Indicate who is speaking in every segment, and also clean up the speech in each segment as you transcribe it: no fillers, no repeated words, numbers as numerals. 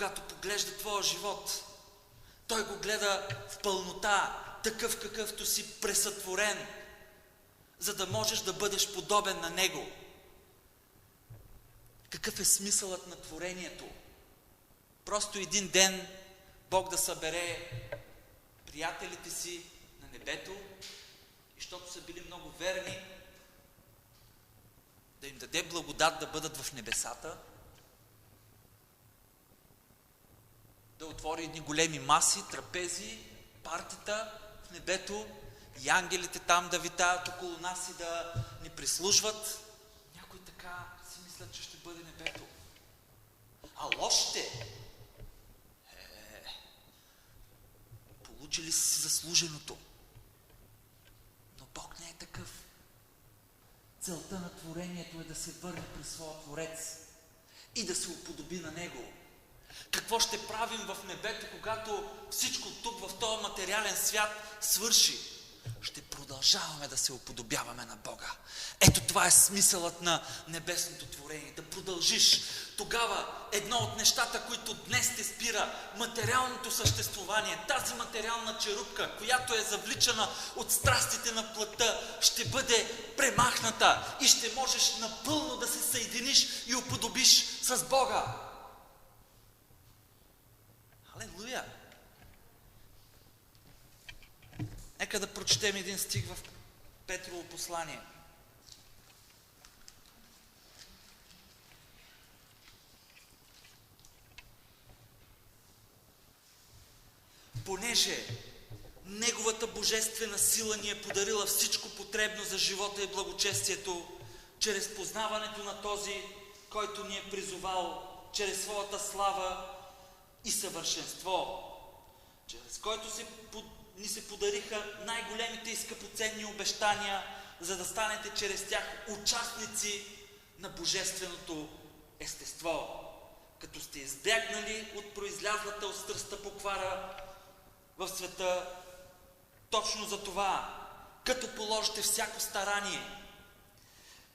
Speaker 1: когато поглежда твоя живот, той го гледа в пълнота, такъв какъвто си пресътворен, за да можеш да бъдеш подобен на него. Какъв е смисълът на творението? Просто един ден Бог да събере приятелите си на небето и защото са били много верни, да им даде благодат да бъдат в небесата, да отвори едни големи маси, трапези, партита в небето и ангелите там да витаят около нас и да ни прислужват. Някой така си мислят, че ще бъде небето. А лошите, получили си заслуженото. Но Бог не е такъв. Целта на творението е да се върне при своя Творец и да се уподоби на Него. Какво ще правим в небето, когато всичко тук в този материален свят свърши? Ще продължаваме да се уподобяваме на Бога. Ето това е смисълът на небесното творение. Да продължиш. Тогава едно от нещата, които днес те спира, материалното съществуване, тази материална черупка, която е завличана от страстите на плътта, ще бъде премахната и ще можеш напълно да се съединиш и уподобиш с Бога. Алелуя! Нека да прочетем един стих в Петрово послание. Понеже Неговата божествена сила ни е подарила всичко потребно за живота и благочестието, чрез познаването на този, който ни е призовал, чрез своята слава и съвършенство, чрез който ни се подариха най-големите и скъпоценни обещания, за да станете чрез тях участници на божественото естество, като сте избягнали от произлязлата от страстта поквара в света. Точно за това, като положите всяко старание,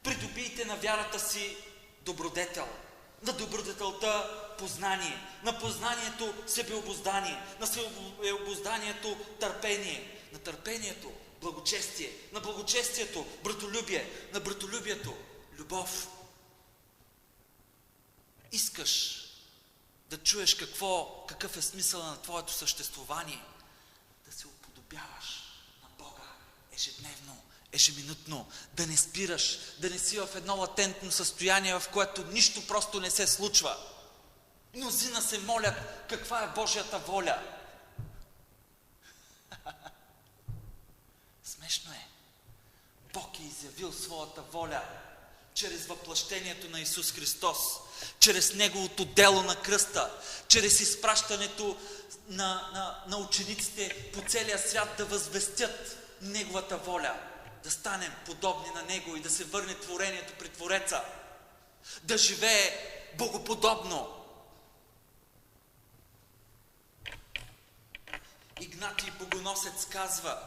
Speaker 1: придобийте на вярата си добродетел, на добродетелта познание, на познанието себеобуздание, на себеобузданието търпение, на търпението благочестие, на благочестието братолюбие, на братолюбието любов. Искаш да чуеш какъв е смисъл на твоето съществувание, да се уподобяваш на Бога ежедневно, ежеминутно, да не спираш, да не си в едно латентно състояние, в което нищо просто не се случва. Мнозина се молят каква е Божията воля. Смешно е. Бог е изявил своята воля чрез въплъщението на Исус Христос, чрез Неговото дело на кръста, чрез изпращането на учениците по целия свят да възвестят Неговата воля, да станем подобни на Него и да се върне творението при Твореца, да живее богоподобно. Игнатий Богоносец казва: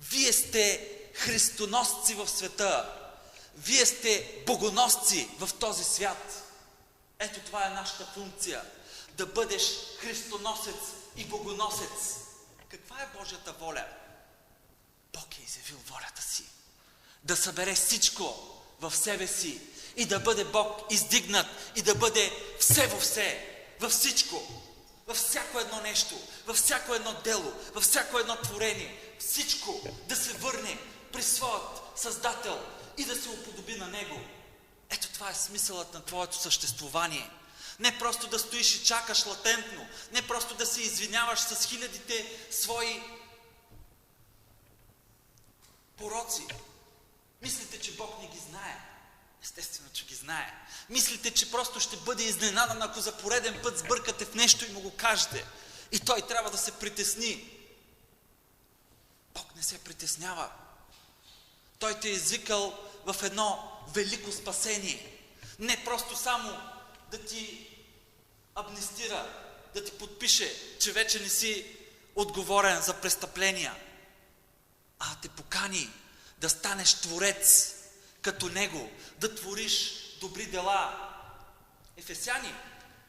Speaker 1: вие сте христоносци в света, вие сте богоносци в този свят. Ето това е нашата функция, да бъдеш христоносец и богоносец. Каква е Божията воля? Бог е изявил волята си да събере всичко в себе си и да бъде Бог издигнат и да бъде все във все, във всичко, във всяко едно нещо, във всяко едно дело, във всяко едно творение. Всичко да се върне при своят Създател и да се уподоби на Него. Ето това е смисълът на твоето съществувание. Не просто да стоиш и чакаш латентно, не просто да се извиняваш с хилядите свои пороци. Мислите, че Бог не ги знае? Естествено, че ги знае. Мислите, че просто ще бъде изненадан, ако за пореден път сбъркате в нещо и му го кажете. И той трябва да се притесни. Бог не се притеснява. Той те е извикал в едно велико спасение. Не просто само да ти амнистира, да ти подпише, че вече не си отговорен за престъпления, а те покани да станеш творец като Него, да твориш добри дела. Ефесяни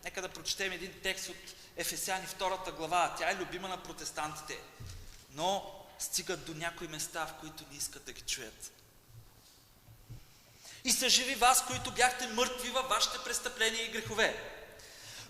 Speaker 1: Нека да прочетем един текст от Ефесяни 2 глава. Тя е любима на протестантите, но стигат до някои места, в които не искат да ги чуят. И съживи вас, които бяхте мъртви във вашите престъпления и грехове,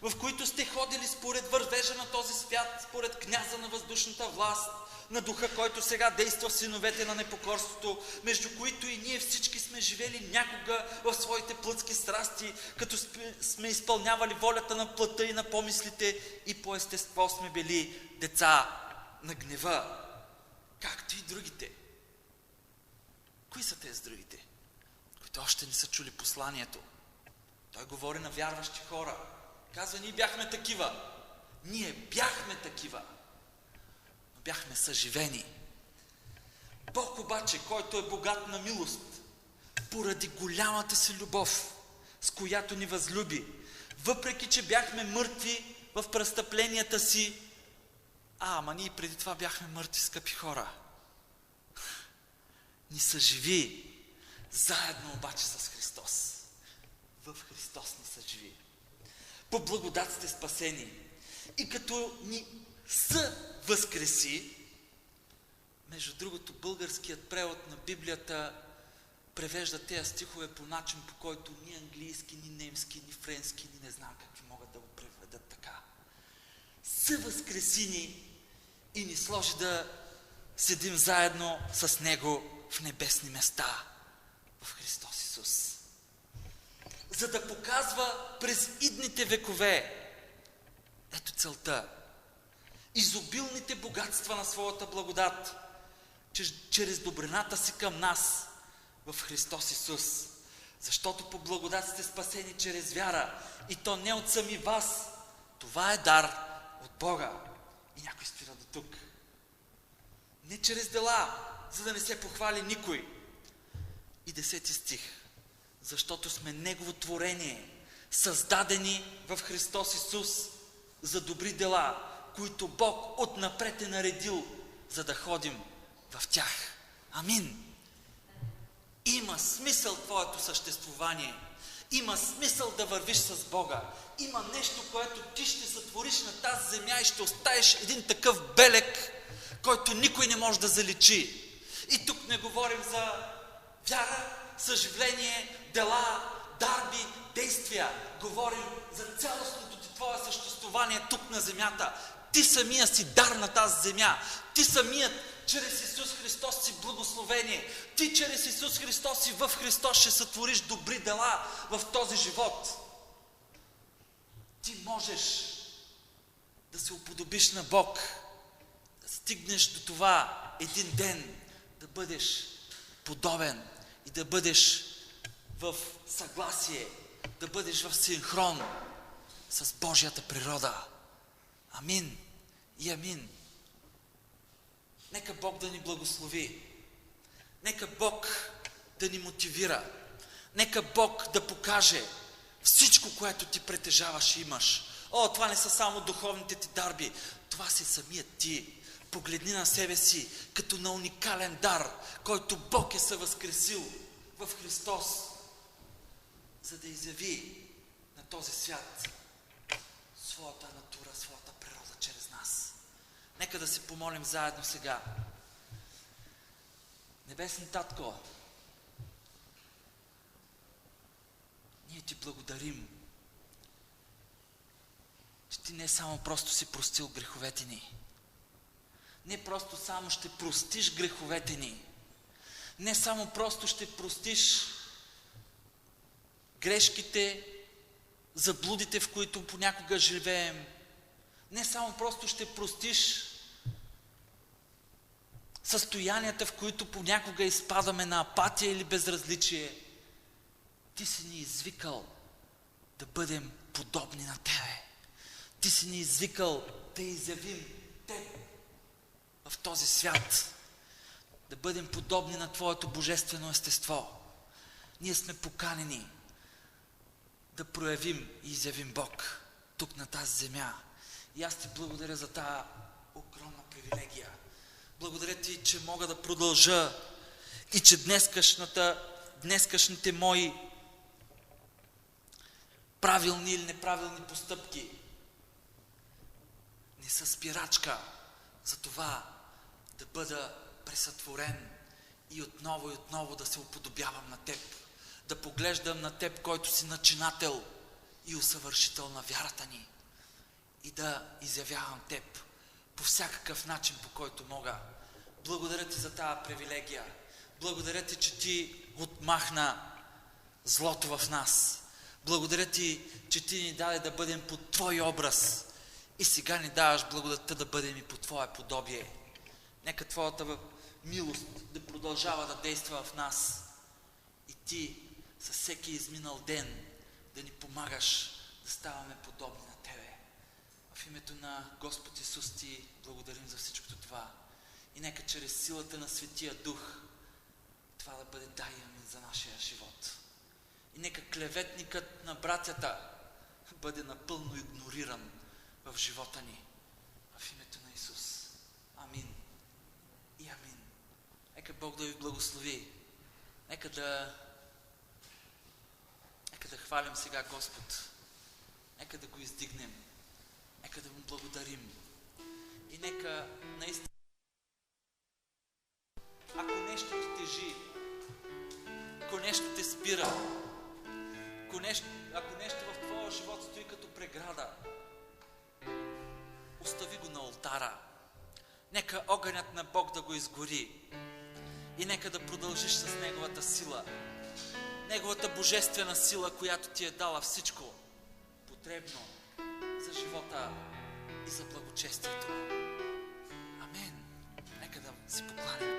Speaker 1: в които сте ходили според вървежа на този свят, според княза на въздушната власт, на духа, който сега действа в синовете на непокорството, между които и ние всички сме живели някога в своите плътски страсти, като сме изпълнявали волята на плътта и на помислите и по естество сме били деца на гнева, както и другите. Кои са тези другите, които още не са чули посланието? Той говори на вярващи хора. Казва, ние бяхме такива. Ние бяхме такива. Но бяхме съживени. Бог обаче, който е богат на милост, поради голямата си любов, с която ни възлюби, въпреки че бяхме мъртви в престъпленията си, ама ние преди това бяхме мъртви, скъпи хора, ни съживи заедно обаче с Христос. В Христос ни съживи. По благодат сте спасени. И като ни възкреси, между другото, българският превод на Библията превежда тези стихове по начин, по който ни английски, ни немски, ни френски, ни не знам какви могат да го преведат така. Възкреси ни и ни сложи да седим заедно с Него в небесни места в Христос Исус. За да показва през идните векове, ето целта, изобилните богатства на своята благодат, чрез добрината си към нас в Христос Исус. Защото по благодат сте спасени чрез вяра, и то не от сами вас. Това е дар от Бога. И някой спира до тук. Не чрез дела, за да не се похвали никой. И 10 стих. Защото сме Негово творение, създадени в Христос Исус за добри дела, които Бог отнапред е наредил, за да ходим в тях. Амин. Има смисъл твоето съществувание. Има смисъл да вървиш с Бога. Има нещо, което ти ще затвориш на тази земя и ще оставиш един такъв белег, който никой не може да заличи. И тук не говорим за вяра, съживление, дела, дарби, действия. Говорим за цялостното ти твое съществуване тук на земята. Ти самия си дар на тази земя. Ти самият чрез Исус Христос си благословение. Ти чрез Исус Христос си в Христос ще сътвориш добри дела в този живот. Ти можеш да се уподобиш на Бог, да стигнеш до това един ден да бъдеш подобен и да бъдеш в съгласие, да бъдеш в синхрон с Божията природа. Амин и амин. Нека Бог да ни благослови. Нека Бог да ни мотивира. Нека Бог да покаже всичко, което ти притежаваш и имаш. О, това не са само духовните ти дарби. Това си самият ти. Погледни на себе си като на уникален дар, който Бог е съвъзкресил в Христос, за да изяви на този свят своята натура, своята природа чрез нас. Нека да се помолим заедно сега. Небесни Татко, ние ти благодарим, че ти не само просто си простил греховете ни, не просто само ще простиш греховете ни, не само просто ще простиш грешките, заблудите, в които понякога живеем, не само просто ще простиш състоянията, в които понякога изпадаме на апатия или безразличие. Ти си ни извикал да бъдем подобни на Тебе. Ти си ни извикал да изявим Теб в този свят, да бъдем подобни на Твоето божествено естество. Ние сме поканени да проявим и изявим Бог тук на тази земя. И аз ти благодаря за тази огромна привилегия. Благодаря ти, че мога да продължа и че днескашните мои правилни или неправилни постъпки не са спирачка за това да бъда пресътворен и отново да се уподобявам на Теб. Да поглеждам на Теб, който си начинател и усъвършител на вярата ни. И да изявявам Теб по всякакъв начин, по който мога. Благодаря Ти за тази привилегия. Благодаря Ти, че Ти отмахна злото в нас. Благодаря Ти, че Ти ни даде да бъдем по Твой образ. И сега ни даваш благодатта да бъдем и по Твое подобие. Нека Твоята милост да продължава да действа в нас. И Ти със всеки изминал ден да ни помагаш да ставаме подобни на Тебе. В името на Господ Исус Ти благодарим за всичкото това. И нека чрез силата на Светия Дух това да бъде да и амин за нашия живот. И нека клеветникът на братята бъде напълно игнориран в живота ни. В името на Исус. Амин. И амин. Нека Бог да ви благослови. Нека да хвалим сега Господ. Нека да го издигнем. Нека да му благодарим. И нека наистина, ако нещо те тежи, ако нещо те спира, ако нещо в твоя живот стои като преграда, остави го на олтара. Нека огънят на Бог да го изгори. И нека да продължиш с Неговата сила. Неговата божествена сила, която ти е дала всичко потребно за живота и за благочестието. Амин. Нека да си покланим.